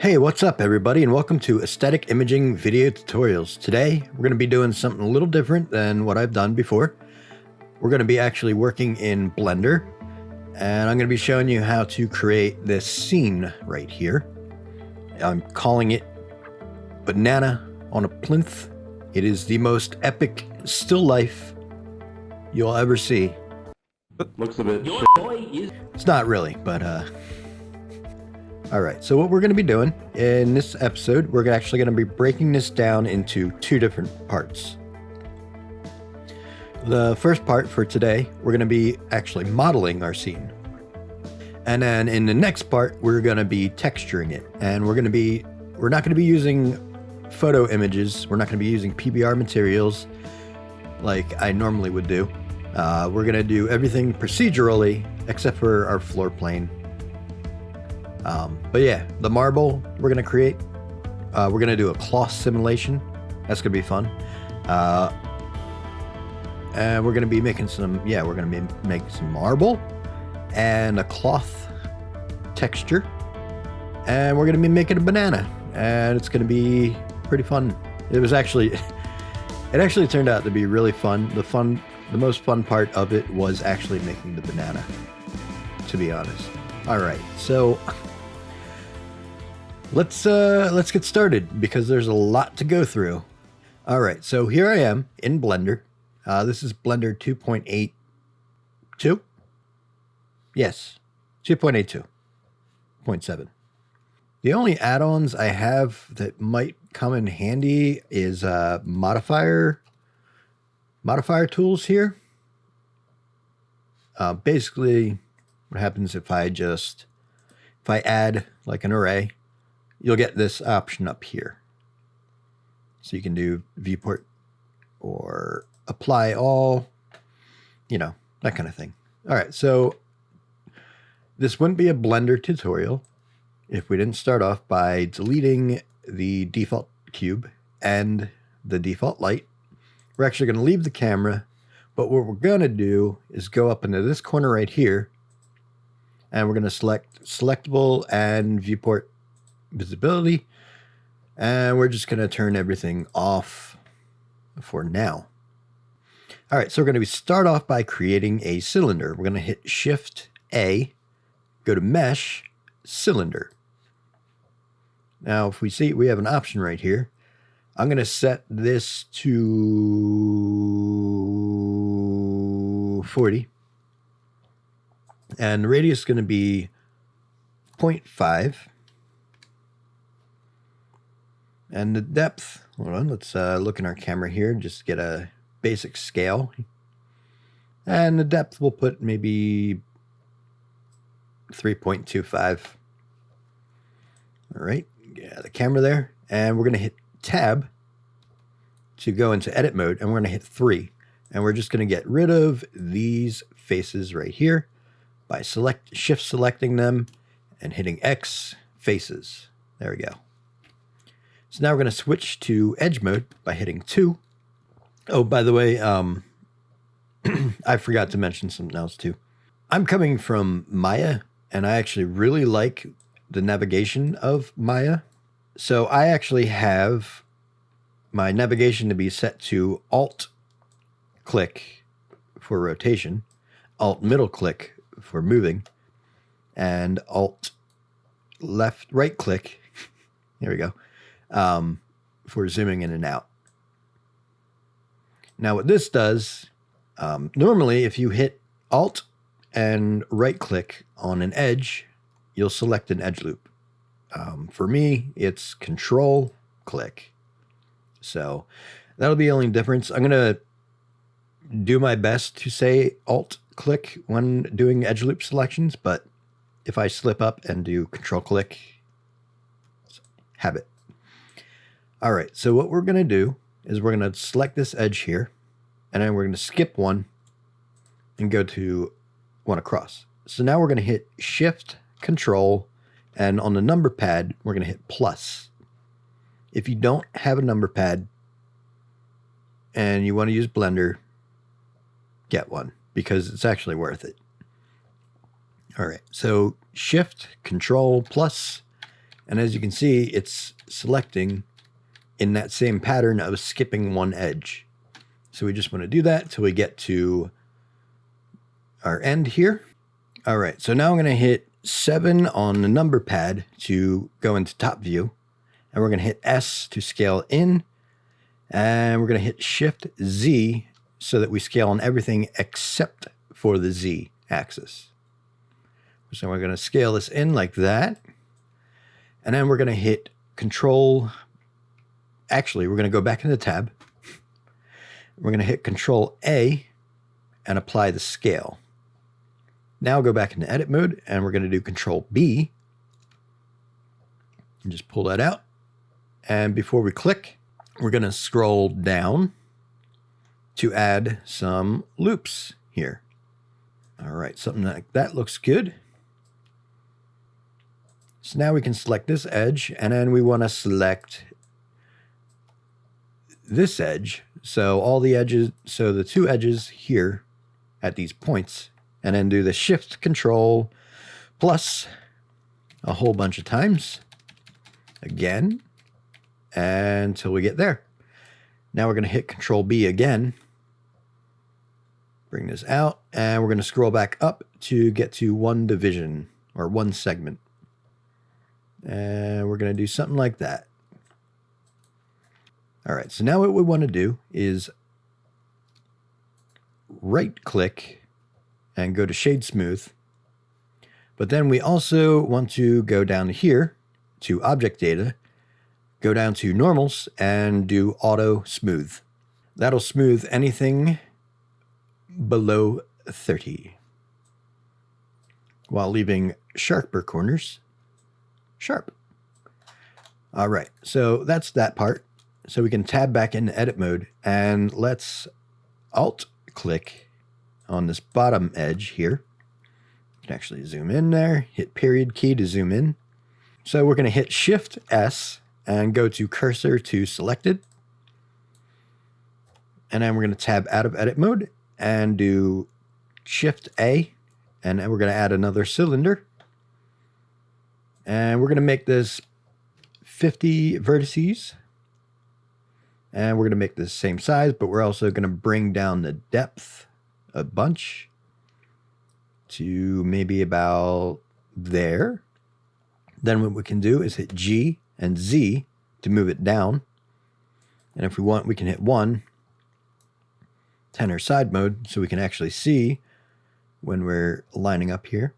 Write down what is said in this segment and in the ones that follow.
Hey, what's up everybody, and welcome to Aesthetic Imaging Video Tutorials. Today, we're going to be doing something a little different than what I've done before. We're going to be actually working in Blender, and I'm going to be showing you how to create this scene right here. I'm calling it Banana on a Plinth. It is the most epic still life you'll ever see. Looks a bit It's not really, but all right, so what we're going to be doing in this episode, we're actually going to be breaking this down into two different parts. The first part for today, we're going to be actually modeling our scene. And then in the next part, we're going to be texturing it. And we're not going to be using photo images. We're not going to be using PBR materials like I normally would do. We're going to do everything procedurally except for our floor plane. But yeah, the marble we're going to create, we're going to do a cloth simulation. That's going to be fun. And we're going to be making some marble and a cloth texture. And we're going to be making a banana, and it's going to be pretty fun. It actually turned out to be really fun. The most fun part of it was actually making the banana, to be honest. All right, so let's get started because there's a lot to go through. All right, so here I am in Blender. This is Blender 2.82. Yes, 2.82.7. The only add-ons I have that might come in handy is modifier tools here. Basically, what happens if I add like an array, you'll get this option up here. So you can do viewport or apply all, that kind of thing. All right, so this wouldn't be a Blender tutorial if we didn't start off by deleting the default cube and the default light. We're actually going to leave the camera, but what we're going to do is go up into this corner right here, and we're going to select selectable and viewport visibility, and we're just going to turn everything off for now. All right, so we're going to start off by creating a cylinder. We're going to hit Shift A, go to Mesh, Cylinder. Now, if we see, we have an option right here. I'm going to set this to 40. And the radius is going to be 0.5. And the depth, hold on, let's look in our camera here, just get a basic scale. And the depth we'll put maybe 3.25. All right, yeah, the camera there. And we're going to hit Tab to go into edit mode, and we're going to hit 3. And we're just going to get rid of these faces right here by shift selecting them and hitting X faces. There we go. So now we're going to switch to edge mode by hitting 2. Oh, by the way, I forgot to mention something else too. I'm coming from Maya, and I actually really like the navigation of Maya. So I actually have my navigation to be set to Alt click for rotation, Alt middle click for moving, and Alt right click, there we go, for zooming in and out. Now what this does, normally if you hit Alt and right click on an edge, you'll select an edge loop. For me, it's Control click. So that'll be the only difference. I'm going to do my best to say Alt click when doing edge loop selections, but if I slip up and do Control click, have it. All right, so what we're going to do is we're going to select this edge here, and then we're going to skip one and go to one across. So now we're going to hit Shift, Control, and on the number pad, we're going to hit plus. If you don't have a number pad and you want to use Blender, get one because it's actually worth it. All right, so Shift, Control, plus, And as you can see, it's selecting in that same pattern of skipping one edge. So we just want to do that till we get to our end here. All right, so now I'm going to hit 7 on the number pad to go into top view. And we're going to hit S to scale in. And we're going to hit Shift Z so that we scale on everything except for the Z axis. So we're going to scale this in like that. And then we're going to hit Control. Actually, we're going to go back in the tab. We're going to hit Control A and apply the scale. Now go back into edit mode and we're going to do Control B. And just pull that out. And before we click, we're going to scroll down to add some loops here. All right, something like that looks good. So now we can select this edge, and then we want to select this edge. So all the edges, so the 2 edges here at these points, and then do the Shift Control plus a whole bunch of times again until we get there. Now we're going to hit Control B again. Bring this out, and we're going to scroll back up to get to one division or one segment. And we're going to do something like that. All right, so now what we want to do is right click and go to Shade Smooth. But then we also want to go down here to Object Data, go down to Normals and do Auto Smooth. That'll smooth anything below 30 while leaving sharper corners sharp. All right, so that's that part. So we can tab back into edit mode and let's alt click on this bottom edge here. You can actually zoom in there, hit period key to zoom in. So we're going to hit Shift S and go to cursor to selected. And then we're going to tab out of edit mode and do Shift A. And then we're going to add another cylinder. And we're going to make this 50 vertices. And we're going to make this same size, but we're also going to bring down the depth a bunch to maybe about there. Then what we can do is hit G and Z to move it down. And if we want, we can hit 1, tenor side mode, so we can actually see when we're lining up here.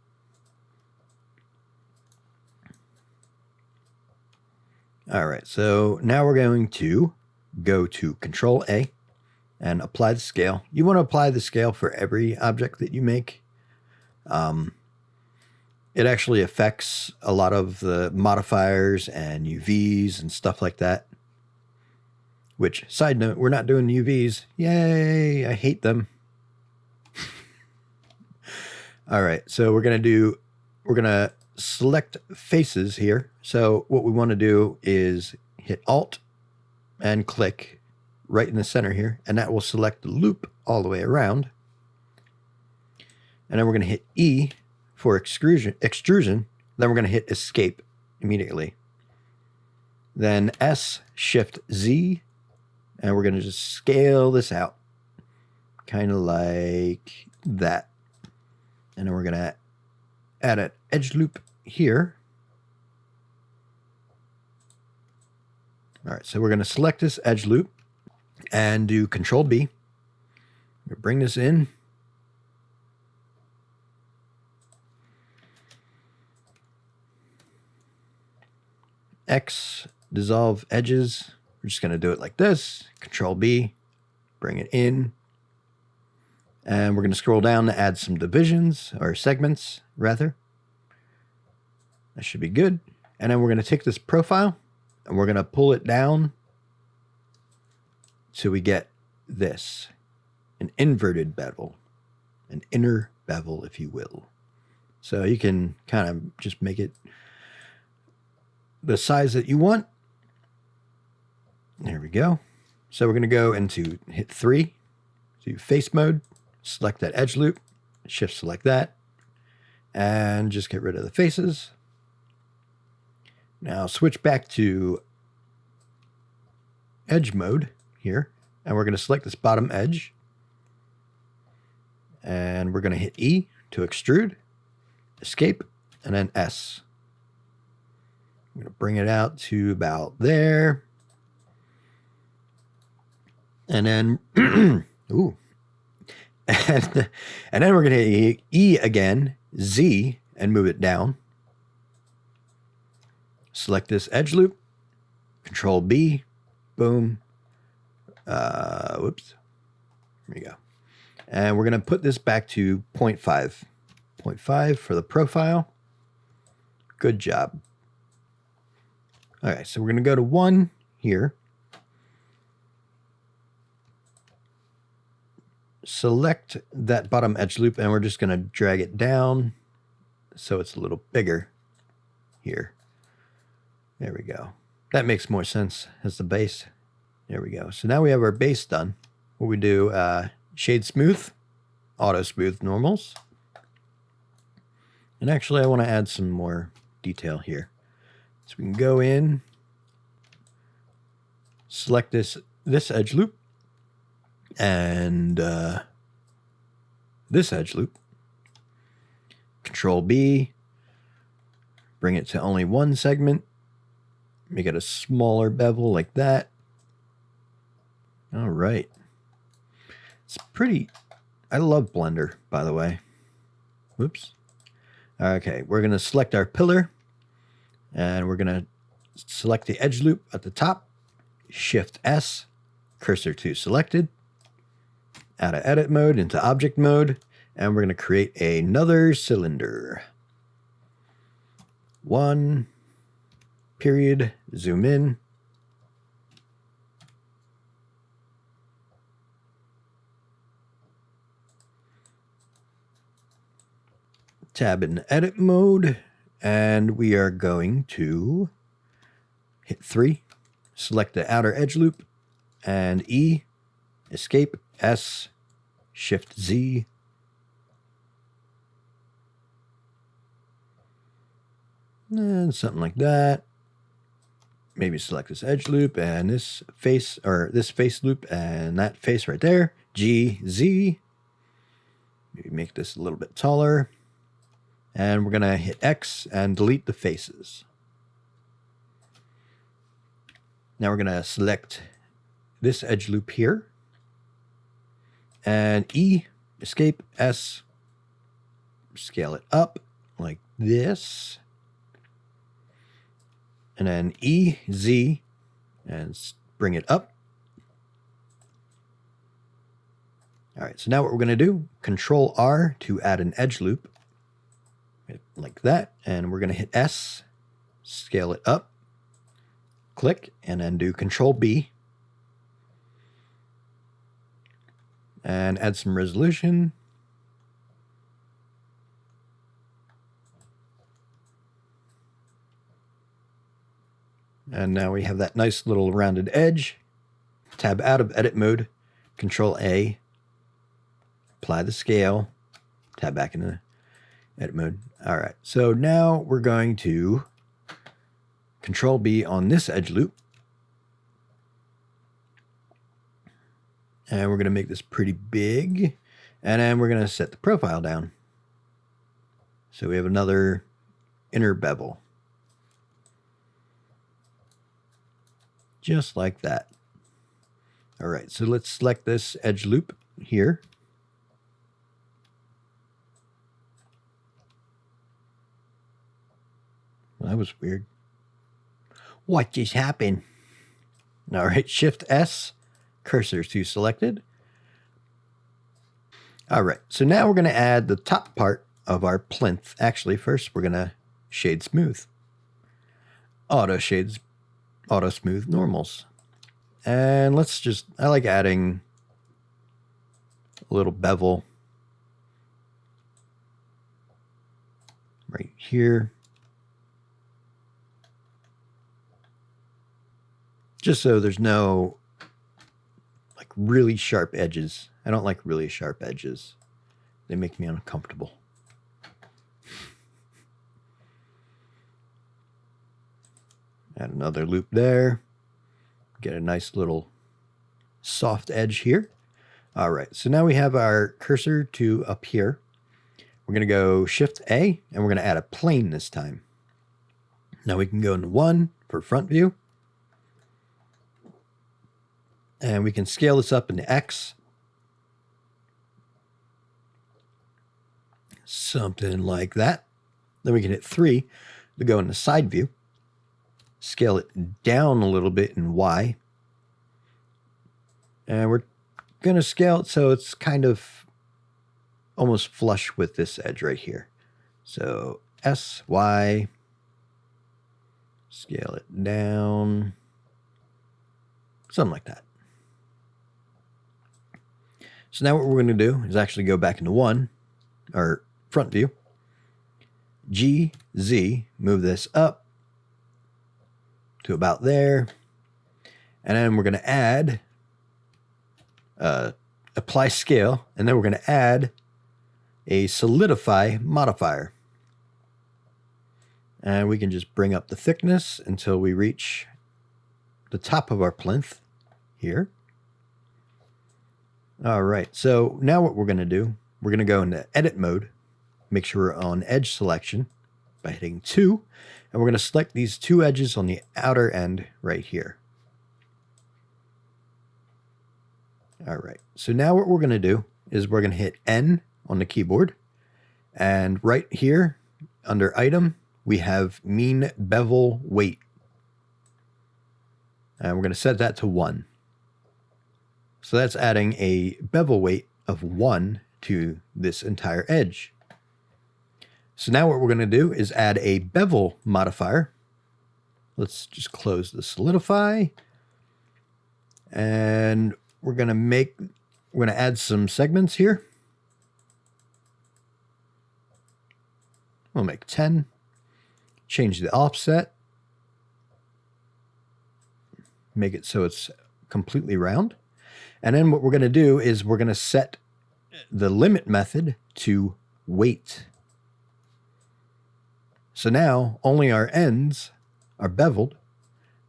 All right, so now we're going to go to Control A and apply the scale. You want to apply the scale for every object that you make. It actually affects a lot of the modifiers and UVs and stuff like that. Which, side note, we're not doing UVs. Yay, I hate them. All right, so we're going to select faces here. So what we want to do is hit Alt and click right in the center here, and that will select the loop all the way around. And then we're going to hit E for extrusion. Then we're going to hit Escape immediately. Then S, Shift Z, and we're going to just scale this out, kind of like that. And then we're going to add an edge loop here. All right, so we're going to select this edge loop and do Control B. We'll bring this in. X, dissolve edges. We're just going to do it like this. Control B, bring it in. And we're going to scroll down to add some divisions, or segments, rather. That should be good. And then we're going to take this profile, and we're going to pull it down so we get this, an inverted bevel, an inner bevel, if you will. So you can kind of just make it the size that you want. There we go. So we're going to go into hit 3, do face mode, select that edge loop, shift select that, and just get rid of the faces. Now switch back to edge mode here, and we're going to select this bottom edge, and we're going to hit E to extrude, escape, and then S. I'm going to bring it out to about there. And then, ooh. And then we're going to hit E again, Z, and move it down. Select this edge loop, Control B, boom. Whoops. There we go. And we're going to put this back to 0.5. 0.5 for the profile. Good job. All right, so we're going to go to 1 here. Select that bottom edge loop, and we're just going to drag it down so it's a little bigger here. There we go. That makes more sense as the base. There we go. So now we have our base done. What we do, shade smooth, auto smooth normals. And actually I want to add some more detail here. So we can go in, select this edge loop, and this edge loop. Control B, bring it to only one segment, make it a smaller bevel like that. All right. It's pretty, I love Blender, by the way. Whoops. Okay, we're going to select our pillar, and we're going to select the edge loop at the top, Shift S, cursor to selected, out of edit mode into object mode, and we're going to create another cylinder. 1, period, zoom in. Tab in edit mode, and we are going to hit 3, select the outer edge loop, and E, escape, S, Shift Z, and something like that. Maybe select this edge loop and this face, or this face loop and that face right there. G, Z. Maybe make this a little bit taller. And we're going to hit X and delete the faces. Now we're going to select this edge loop here. And E, escape, S, scale it up like this. And then E, Z, and bring it up. All right, so now what we're going to do, Control R to add an edge loop. Like that, and we're going to hit S, scale it up, click, and then do Control B, and add some resolution. And now we have that nice little rounded edge. Tab out of edit mode, Control A, apply the scale, tab back into edit mode. All right, so now we're going to Control B on this edge loop. And we're going to make this pretty big. And then we're going to set the profile down. So we have another inner bevel. Just like that. All right, so let's select this edge loop here. Well, that was weird. What just happened? All right, Shift S, cursor to selected. All right, so now we're going to add the top part of our plinth. Actually, first we're going to shade smooth. Auto shades, auto smooth normals. And let's just, I like adding a little bevel right here. Just so there's no like really sharp edges. I don't like really sharp edges. They make me uncomfortable. Add another loop there. Get a nice little soft edge here. All right, so now we have our cursor to up here. We're going to go Shift A, and we're going to add a plane this time. Now we can go into 1 for front view. And we can scale this up into X. Something like that. Then we can hit 3 to go into side view. Scale it down a little bit in Y. And we're going to scale it so it's kind of almost flush with this edge right here. So S, Y. Scale it down. Something like that. So now what we're going to do is actually go back into 1, or front view. G, Z, move this up to about there. And then we're going to add, apply scale, and then we're going to add a solidify modifier. And we can just bring up the thickness until we reach the top of our plinth here. All right, so now what we're going to do, we're going to go into edit mode, make sure we're on edge selection by hitting 2, and we're going to select these 2 edges on the outer end right here. All right, so now what we're going to do is we're going to hit N on the keyboard, and right here under item, we have mean bevel weight. And we're going to set that to 1. So that's adding a bevel weight of 1 to this entire edge. So now what we're going to do is add a bevel modifier. Let's just close the solidify. And we're going to add some segments here. We'll make 10. Change the offset. Make it so it's completely round. And then what we're going to do is we're going to set the limit method to weight. So now only our ends are beveled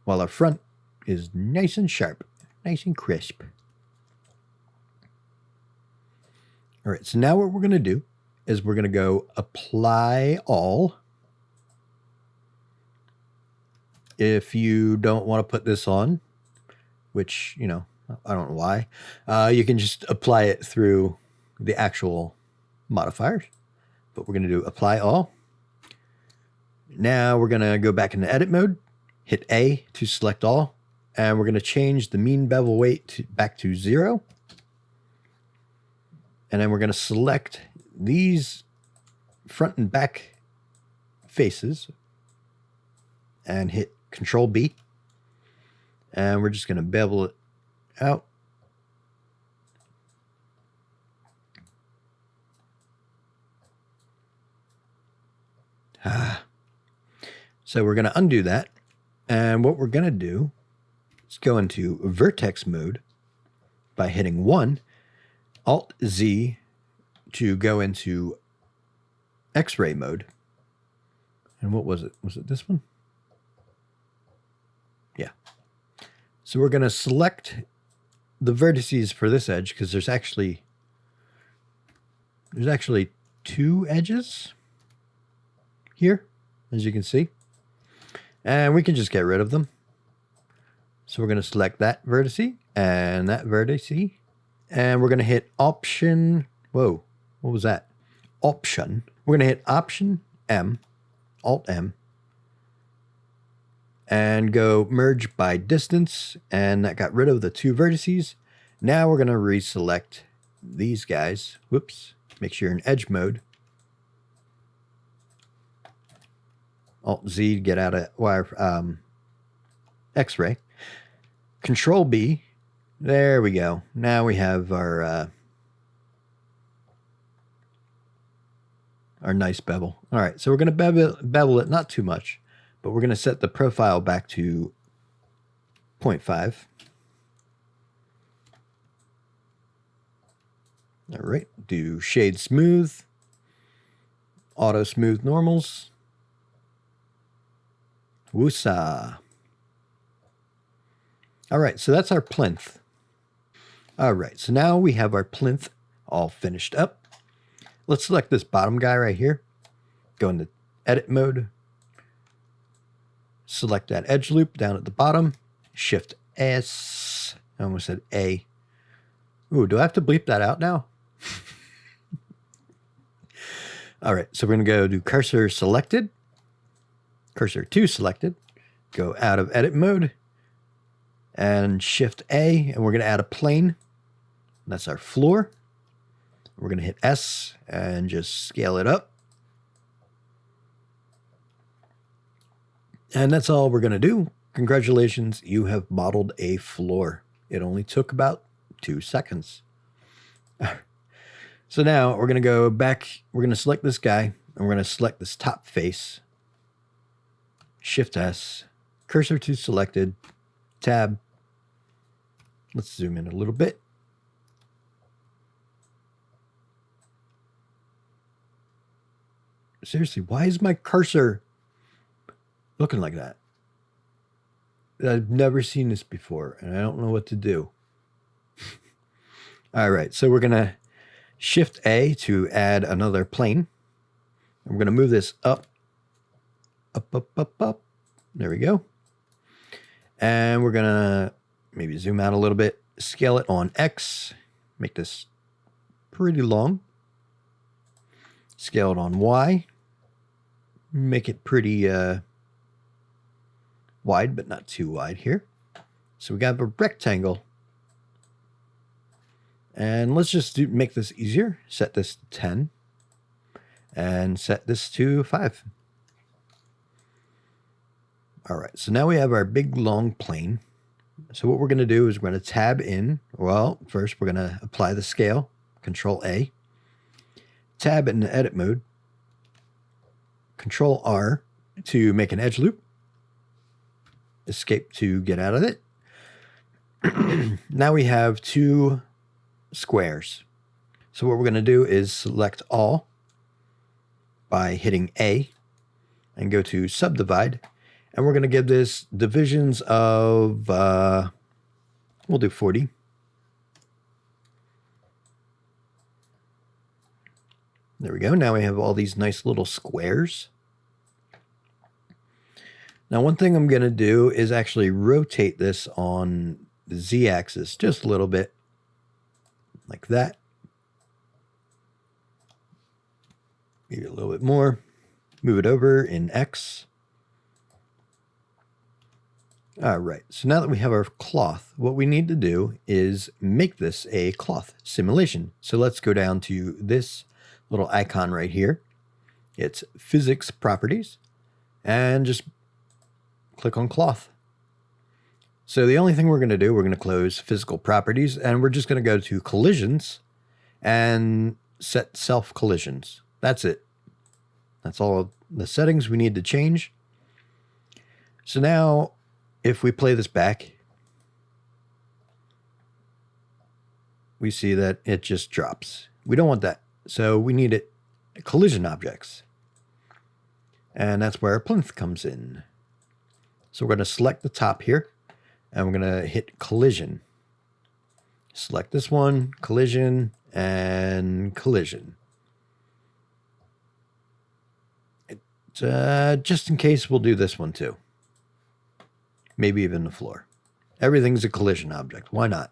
while our front is nice and sharp, nice and crisp. All right, so now what we're going to do is we're going to go apply all. If you don't want to put this on, which, you know, I don't know why, you can just apply it through the actual modifiers. But we're going to do apply all. Now we're going to go back into edit mode, hit A to select all, and we're going to change the mean bevel weight back to 0. And then we're going to select these front and back faces and hit Control B. And we're just going to bevel it out. So we're going to undo that. And what we're going to do is go into vertex mode by hitting 1, Alt Z to go into X-ray mode. And what was it? Was it this one? Yeah. So we're going to select the vertices for this edge because there's actually 2 edges here, as you can see. And we can just get rid of them. So we're going to select that vertice and that vertice. And we're going to hit Option. Whoa, what was that? Option. We're going to hit Option M, Alt M, and go merge by distance. And that got rid of the 2 vertices. Now we're going to reselect these guys. Whoops. Make sure you're in edge mode. Alt Z to get out of wire, X-ray. Control B. There we go. Now we have our nice bevel. All right, so we're going to bevel it, not too much, but we're going to set the profile back to 0.5. All right, do shade smooth, auto smooth normals. Woosa. All right, so that's our plinth. All right, so now we have our plinth all finished up. Let's select this bottom guy right here. Go into edit mode. Select that edge loop down at the bottom. Shift S. I almost said A. Ooh, do I have to bleep that out now? All right, so we're going to go do cursor selected. Cursor to selected. Go out of edit mode. And Shift A, and we're going to add a plane. That's our floor. We're going to hit S and just scale it up. And that's all we're going to do. Congratulations, you have modeled a floor. It only took about 2 seconds. So now we're going to go back. We're going to select this guy, and we're going to select this top face. Shift S, cursor to selected, tab. Let's zoom in a little bit. Seriously, why is my cursor looking like that? I've never seen this before, and I don't know what to do. All right, so we're going to Shift A to add another plane. And we're going to move this up, up, up, up, up. There we go. And we're going to maybe zoom out a little bit, scale it on X, make this pretty long. Scale it on Y, make it pretty wide, but not too wide here. So we got a rectangle. And let's just make this easier. Set this to 10 and set this to 5. All right, so now we have our big long plane. So what we're going to do is we're going to tab in. Well, first we're going to apply the scale, Control A. Tab in the edit mode. Control R to make an edge loop. Escape to get out of it. Now we have 2 squares. So what we're going to do is select all by hitting A and go to subdivide. And we're going to give this divisions of, we'll do 40. There we go. Now we have all these nice little squares. Now, one thing I'm going to do is actually rotate this on the Z-axis just a little bit, like that. Maybe a little bit more. Move it over in X. All right, so now that we have our cloth, what we need to do is make this a cloth simulation. So let's go down to this little icon right here. It's physics properties, and just click on cloth. So the only thing we're going to do, we're going to close physical properties, and we're just going to go to collisions and set self collisions. That's it. That's all of the settings we need to change. So now, if we play this back, we see that it just drops. We don't want that. So we need it collision objects. And that's where our plinth comes in. So we're going to select the top here, and we're going to hit collision. Select this one, collision, and collision. Just in case, we'll do this one too. Maybe even the floor. Everything's a collision object. Why not?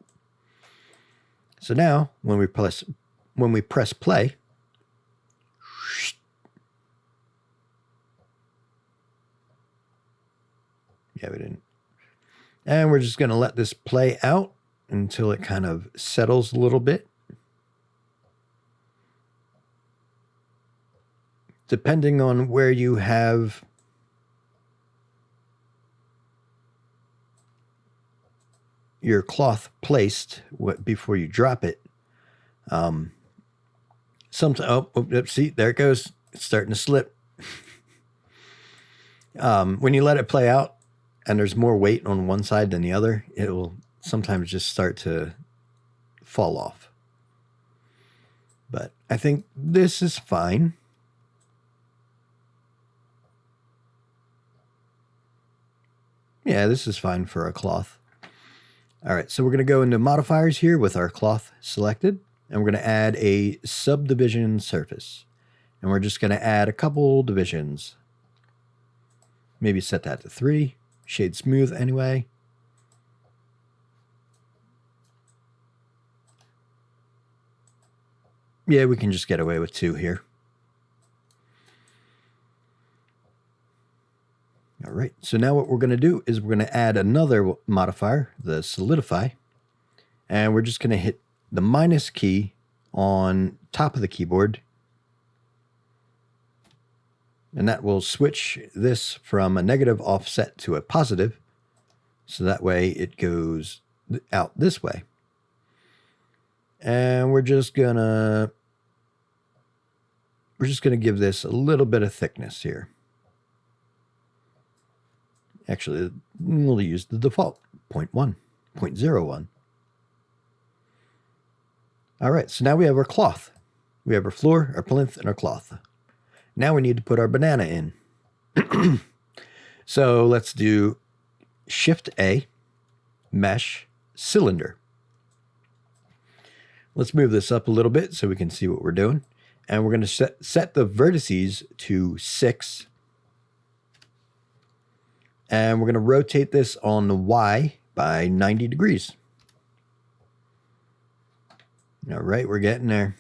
So now, when we press play, yeah, we didn't. And we're just going to let this play out until it kind of settles a little bit. Depending on where you have your cloth placed before you drop it. See, there it goes. It's starting to slip. When you let it play out and there's more weight on one side than the other, it will sometimes just start to fall off. But I think this is fine. Yeah, this is fine for a cloth. All right, so we're going to go into modifiers here with our cloth selected, and we're going to add a subdivision surface. And we're just going to add a couple divisions. Maybe set that to 3, shade smooth anyway. Yeah, we can just get away with 2 here. All right, so now what we're going to do is we're going to add another modifier, the solidify, and we're just going to hit the minus key on top of the keyboard, and that will switch this from a negative offset to a positive, so that way it goes out this way. And we're just gonna give this a little bit of thickness here. Actually, we'll use the default 0.01. All right, so now we have our cloth. We have our floor, our plinth, and our cloth. Now we need to put our banana in. So let's do Shift A, Mesh, Cylinder. Let's move this up a little bit so we can see what we're doing. And we're going to set the vertices to 6. And we're going to rotate this on the Y by 90 degrees. All right, we're getting there.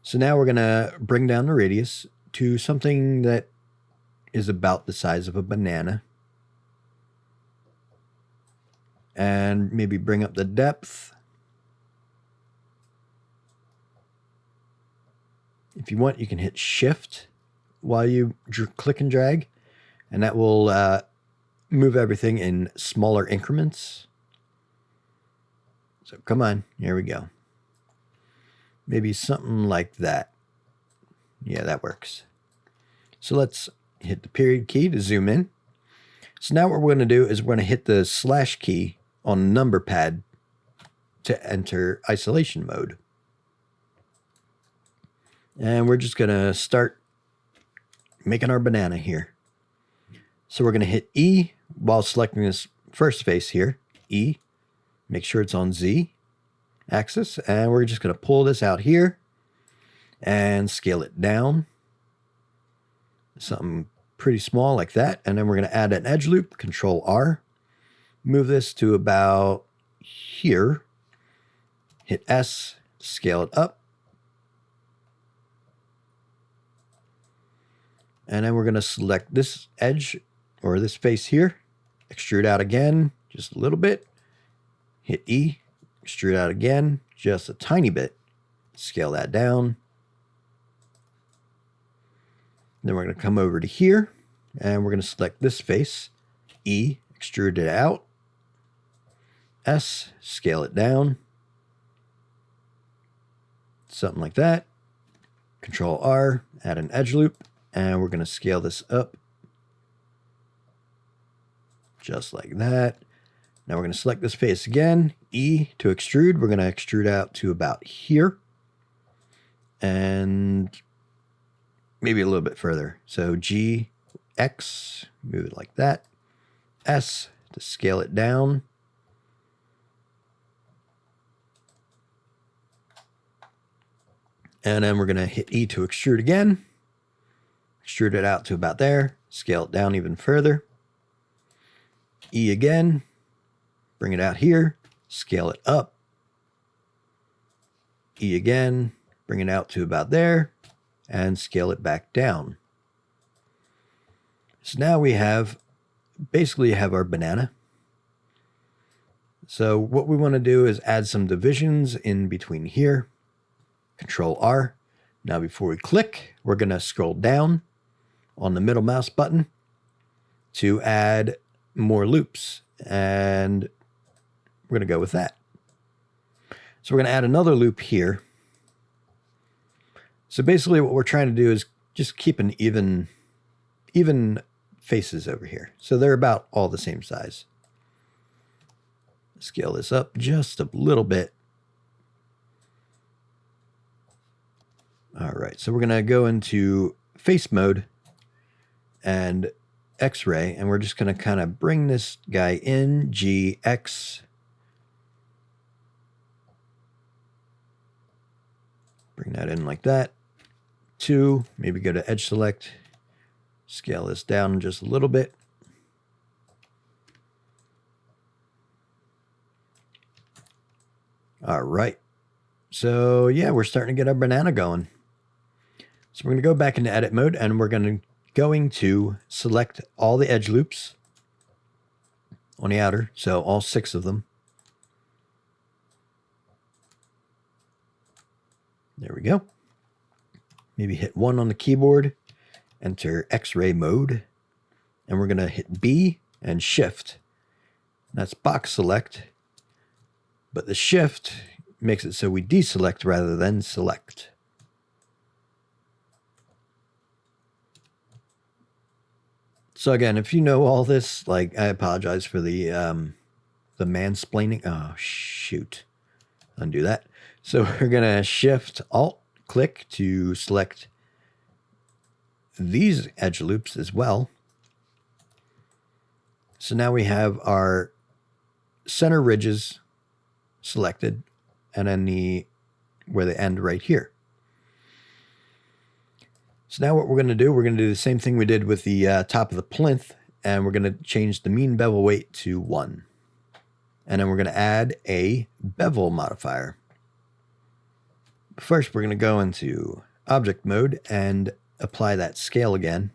So now we're going to bring down the radius to something that is about the size of a banana. And maybe bring up the depth. If you want, you can hit Shift while you click and drag, and that will move everything in smaller increments. So come on, here we go. Maybe something like that. Yeah, that works. So let's hit the period key to zoom in. So now what we're going to do is we're going to hit the slash key on the number pad to enter isolation mode. And we're just going to start making our banana here. So we're going to hit E while selecting this first face here. E, make sure it's on Z axis, and we're just going to pull this out here and scale it down. Something pretty small like that. And then we're going to add an edge loop, Control R. Move this to about here. Hit S, scale it up. And then we're going to select this edge or this face here. Extrude out again, just a little bit. Hit E, extrude out again, just a tiny bit. Scale that down. Then we're going to come over to here, and we're going to select this face. E, extrude it out. S, scale it down. Something like that. Control R, add an edge loop, and we're going to scale this up. Just like that. Now we're going to select this face again. E to extrude. We're going to extrude out to about here. And maybe a little bit further. So G, X, move it like that. S to scale it down. And then we're going to hit E to extrude again. Extrude it out to about there. Scale it down even further. E again. Bring it out here. Scale it up. E again. Bring it out to about there. And scale it back down. So now we basically have our banana. So what we want to do is add some divisions in between here. Control R. Now before we click, we're going to scroll down on the middle mouse button to add more loops. And we're going to go with that. So we're going to add another loop here. So basically what we're trying to do is just keep an even faces over here. So they're about all the same size. Scale this up just a little bit. All right, so we're going to go into face mode and X-ray, and we're just going to kind of bring this guy in, G, X, Bring that in like that. 2, maybe go to edge select. Scale this down just a little bit. All right. So yeah, we're starting to get our banana going. So we're going to go back into edit mode and we're going to select all the edge loops on the outer. So all 6 of them. There we go. Maybe hit 1 on the keyboard, enter X-ray mode, and we're going to hit B and shift. That's box select, but the shift makes it so we deselect rather than select. So again, if you know all this, like, I apologize for the mansplaining. Oh, shoot. Undo that. So we're going to shift alt click to select these edge loops as well. So now we have our center ridges selected and then where they end right here. So now what we're going to do the same thing we did with the top of the plinth, and we're going to change the mean bevel weight to 1. And then we're going to add a bevel modifier. First, we're going to go into object mode and apply that scale again.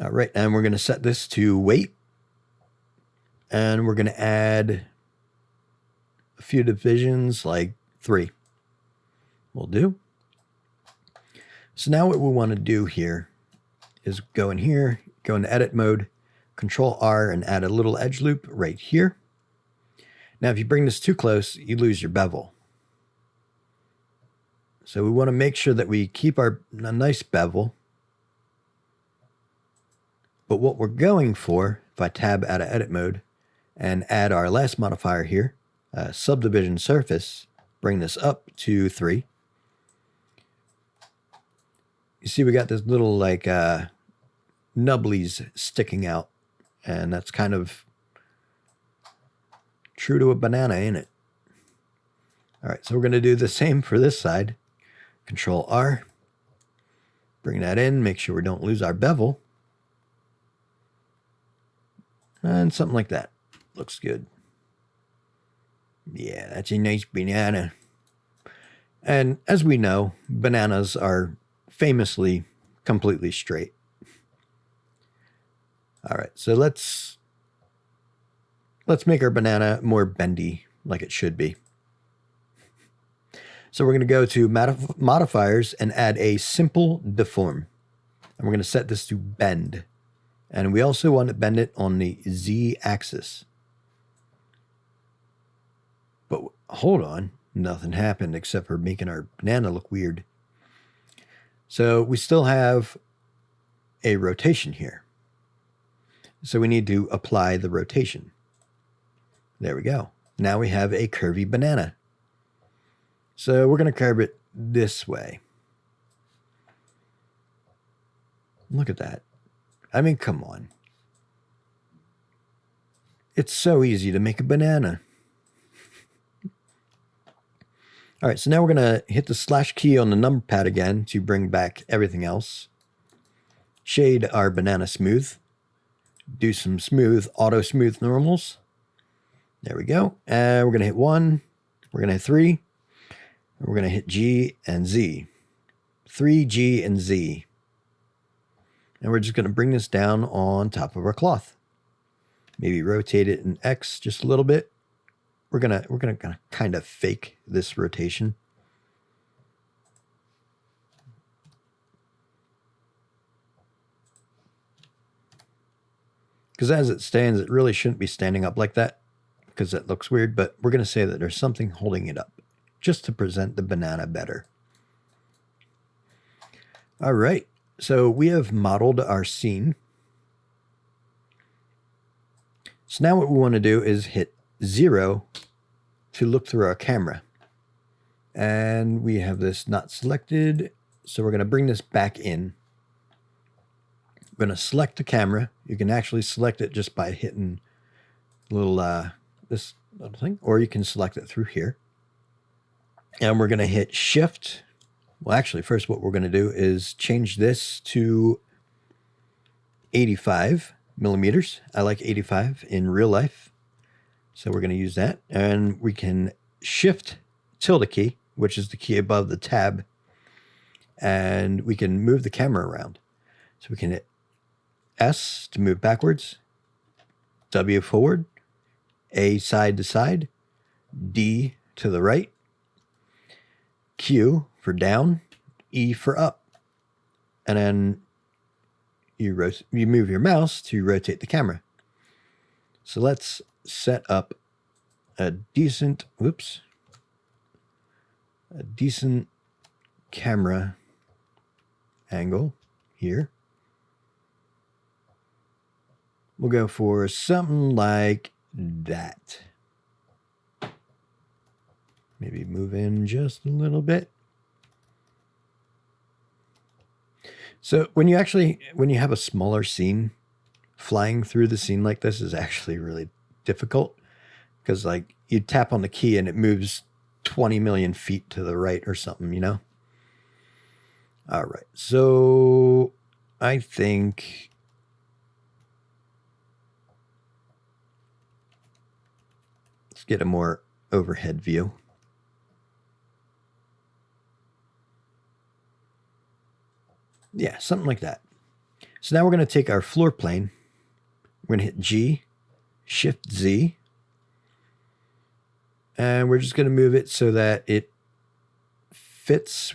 All right, and we're going to set this to weight. And we're going to add a few divisions, like 3. Will do. So now what we want to do here is go in here, go into edit mode, Control R, and add a little edge loop right here. Now, if you bring this too close, you lose your bevel. So we want to make sure that we keep a nice bevel. But what we're going for, if I tab out of edit mode and add our last modifier here, subdivision surface, bring this up to 3. You see we got this little like nubblies sticking out, and that's kind of true to a banana, ain't it? All right, so we're going to do the same for this side. Control R, bring that in, make sure we don't lose our bevel. And something like that. Looks good. Yeah, that's a nice banana. And as we know, bananas are famously completely straight. All right, so let's make our banana more bendy, like it should be. So we're going to go to modifiers and add a simple deform. And we're going to set this to bend. And we also want to bend it on the Z axis. But hold on, nothing happened except for making our banana look weird. So we still have a rotation here. So we need to apply the rotation. There we go. Now we have a curvy banana. So we're going to curve it this way. Look at that. I mean, come on. It's so easy to make a banana. All right, so now we're going to hit the slash key on the number pad again to bring back everything else. Shade our banana smooth. Do some smooth, auto smooth normals. There we go. And we're going to hit 1. We're going to hit 3. And we're going to hit G and Z. 3, G, and Z. And we're just going to bring this down on top of our cloth. Maybe rotate it in X just a little bit. We're gonna kind of fake this rotation. Because as it stands, it really shouldn't be standing up like that, because that looks weird, but we're going to say that there's something holding it up, just to present the banana better. All right, so we have modeled our scene. So now what we want to do is hit 0 to look through our camera. And we have this not selected, so we're going to bring this back in. We're going to select the camera. You can actually select it just by hitting little this little thing, or you can select it through here. And we're going to hit Shift. Well, actually, first what we're going to do is change this to 85 millimeters. I like 85 in real life. So we're going to use that. And we can Shift tilde key, which is the key above the tab. And we can move the camera around. So we can hit S to move backwards, W forward, A side to side, D to the right, Q for down, E for up. And then you move your mouse to rotate the camera. So let's set up a decent camera angle here. We'll go for something like that. Maybe move in just a little bit. So when you have a smaller scene, flying through the scene like this is actually really difficult, because like you tap on the key and it moves 20 million feet to the right or something, you know? All right, so I think let's get a more overhead view. Yeah, something like that. So now we're going to take our floor plane. We're going to hit G, Shift Z, and we're just going to move it so that it fits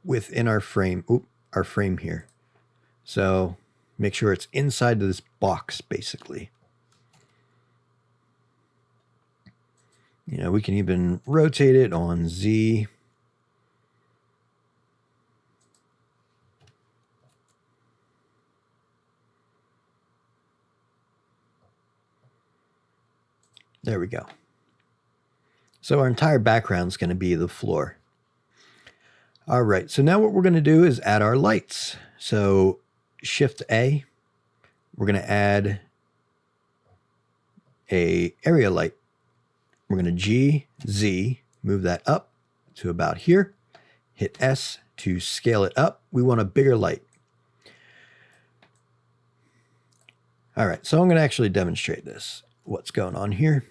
within our frame. Our frame here. So make sure it's inside of this box, basically. You know, we can even rotate it on Z. There we go. So our entire background is going to be the floor. All right, so now what we're going to do is add our lights. So Shift A, we're going to add a area light. We're going to G, Z, move that up to about here. Hit S to scale it up. We want a bigger light. All right, so I'm going to actually demonstrate this, what's going on here.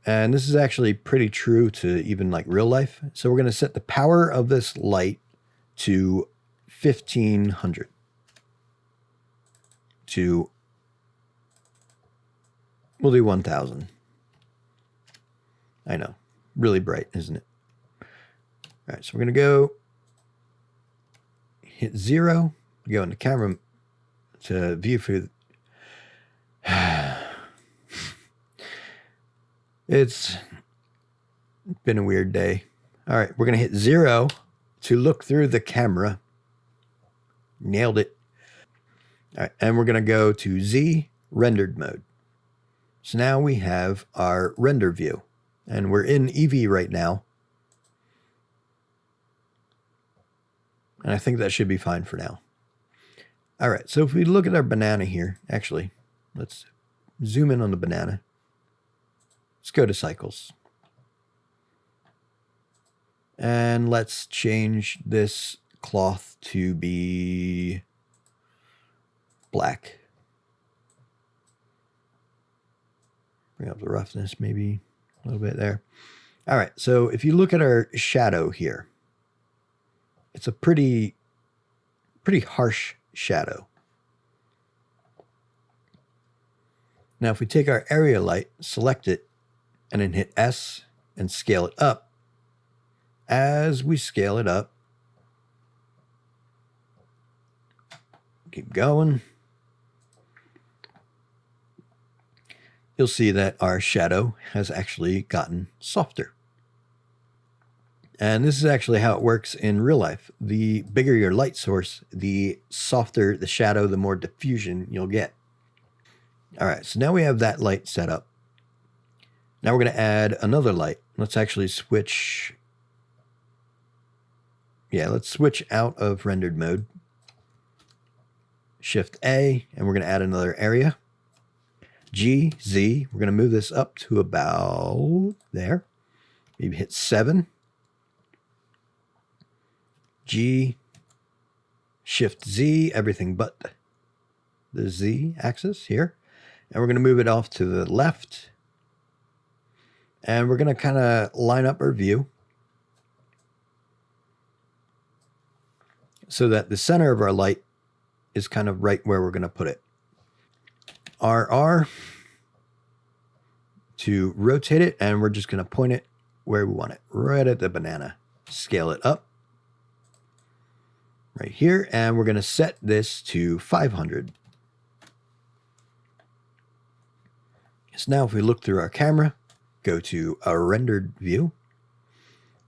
And this is actually pretty true to even like real life. So we're going to set the power of this light to 1500. We'll do 1000. I know, really bright, isn't it? All right, so we're going to go hit 0, go into camera to view for. It's been a weird day. All right, we're going to hit 0 to look through the camera. Nailed it. All right, and we're going to go to Z, rendered mode. So now we have our render view, and we're in Eevee right now. And I think that should be fine for now. All right, so if we look at our banana here, actually, let's zoom in on the banana. Let's go to cycles. And let's change this cloth to be black. Bring up the roughness maybe a little bit there. All right, so if you look at our shadow here, it's a pretty harsh shadow. Now, if we take our area light, select it, and then hit S and scale it up, as we scale it up, keep going, you'll see that our shadow has actually gotten softer. And this is actually how it works in real life. The bigger your light source, the softer the shadow, the more diffusion you'll get. All right, so now we have that light set up. Now we're going to add another light. Let's actually switch. Yeah, let's switch out of rendered mode. Shift A, and we're going to add another area. G, Z. We're going to move this up to about there. Maybe hit 7. G, Shift Z, everything but the Z axis here. And we're going to move it off to the left. And we're going to kind of line up our view so that the center of our light is kind of right where we're going to put it. RR to rotate it, and we're just going to point it where we want it, right at the banana. Scale it up right here, and we're going to set this to 500. So now if we look through our camera, go to a rendered view,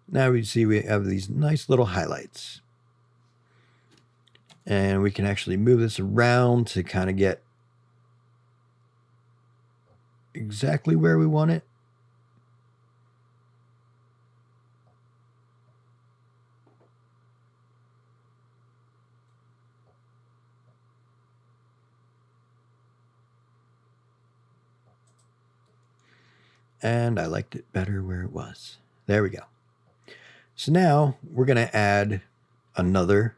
now we see we have these nice little highlights. And we can actually move this around to kind of get exactly where we want it. And I liked it better where it was. There we go. So now we're going to add another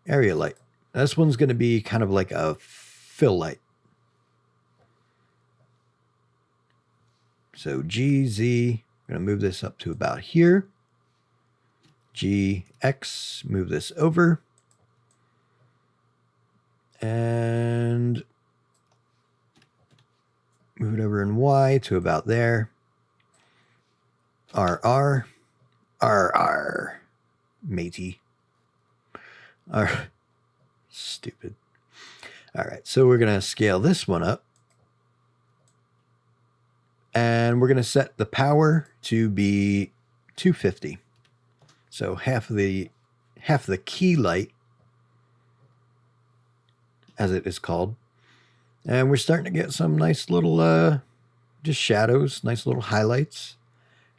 area light. This one's going to be kind of like a fill light. So G, Z, I'm going to move this up to about here. G, X, move this over. And move it over in Y to about there. RR, RR, matey. Stupid. All right, so we're going to scale this one up. And we're going to set the power to be 250. So half the key light, as it is called. And we're starting to get some nice little just shadows, nice little highlights.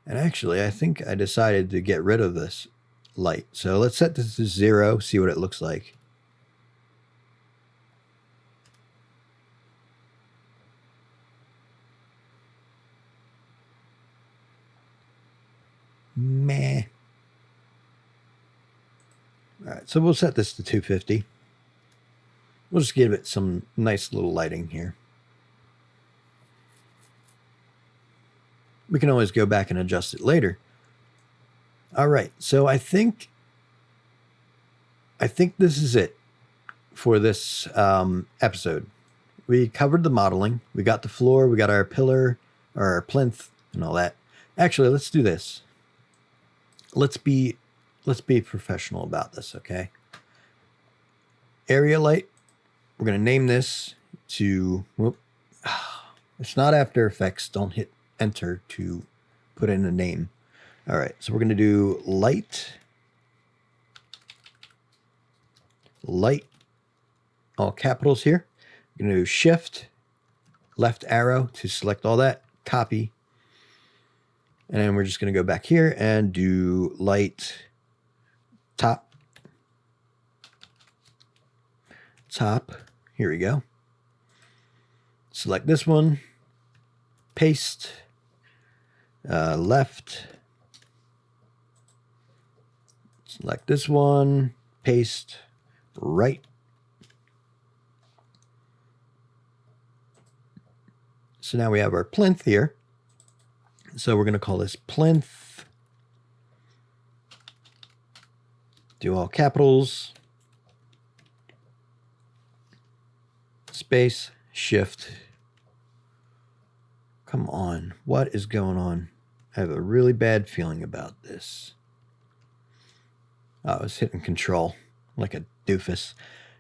And actually, I think I decided to get rid of this light. So let's set this to 0, see what it looks like. Meh. All right, so we'll set this to 250. We'll just give it some nice little lighting here. We can always go back and adjust it later. All right, so I think this is it for this episode. We covered the modeling. We got the floor. We got our pillar, or our plinth, and all that. Actually, let's do this. Let's be professional about this, okay? Area light. We're going to name this to, whoop, it's not After Effects. Don't hit enter to put in a name. All right, so we're going to do light, all capitals here. We're going to do shift, left arrow to select all that, copy. And then we're just going to go back here and do light, top. Here we go. Select this one, paste, left. Select this one, paste, right. So now we have our plinth here. So we're going to call this plinth. Do all capitals. Space, shift. Come on. What is going on? I have a really bad feeling about this. Oh, I was hitting control like a doofus.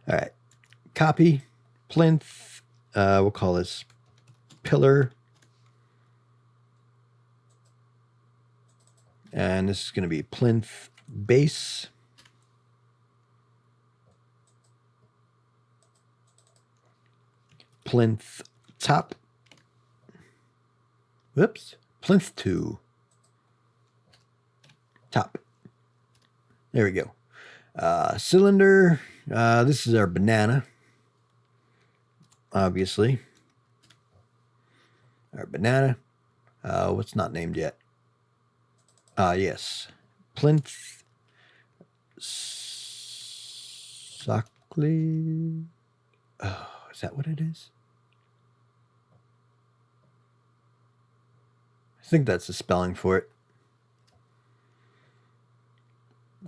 All right. Copy, plinth. We'll call this pillar. And this is going to be Plinth Base. Plinth Top. Whoops. Plinth 2. Top. There we go. Cylinder. This is our banana. Obviously. our banana. What's not named yet? Yes. Plinth Socles. Oh, is that what it is? I think that's the spelling for it.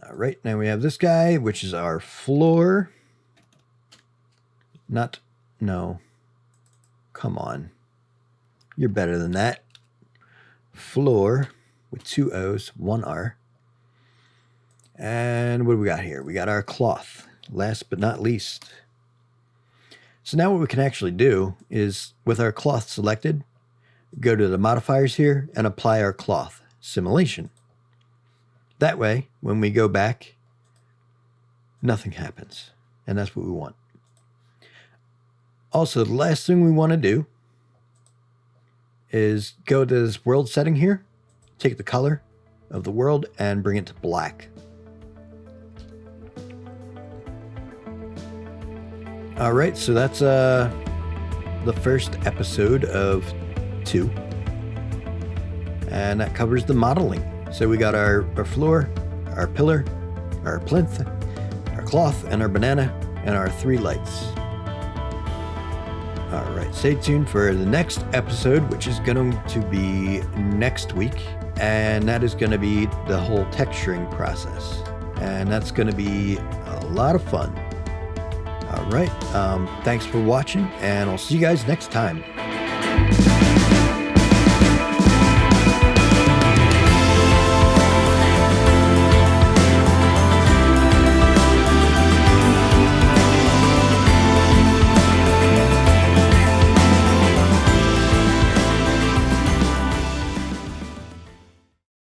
All right, now we have this guy, which is our floor. No. Come on. You're better than that. Floor with 2 O's, 1 R. And what do we got here? We got our cloth, last but not least. So now what we can actually do is, with our cloth selected, go to the modifiers here and apply our cloth simulation. That way, when we go back, nothing happens. And that's what we want. Also, the last thing we want to do is go to this world setting here, take the color of the world and bring it to black. All right, so that's the first episode of 2. And that covers the modeling. So we got our floor, our pillar, our plinth, our cloth, and our banana, and our 3 lights. All right, stay tuned for the next episode, which is going to be next week. And that is going to be the whole texturing process. And that's going to be a lot of fun. All right, thanks for watching, and I'll see you guys next time.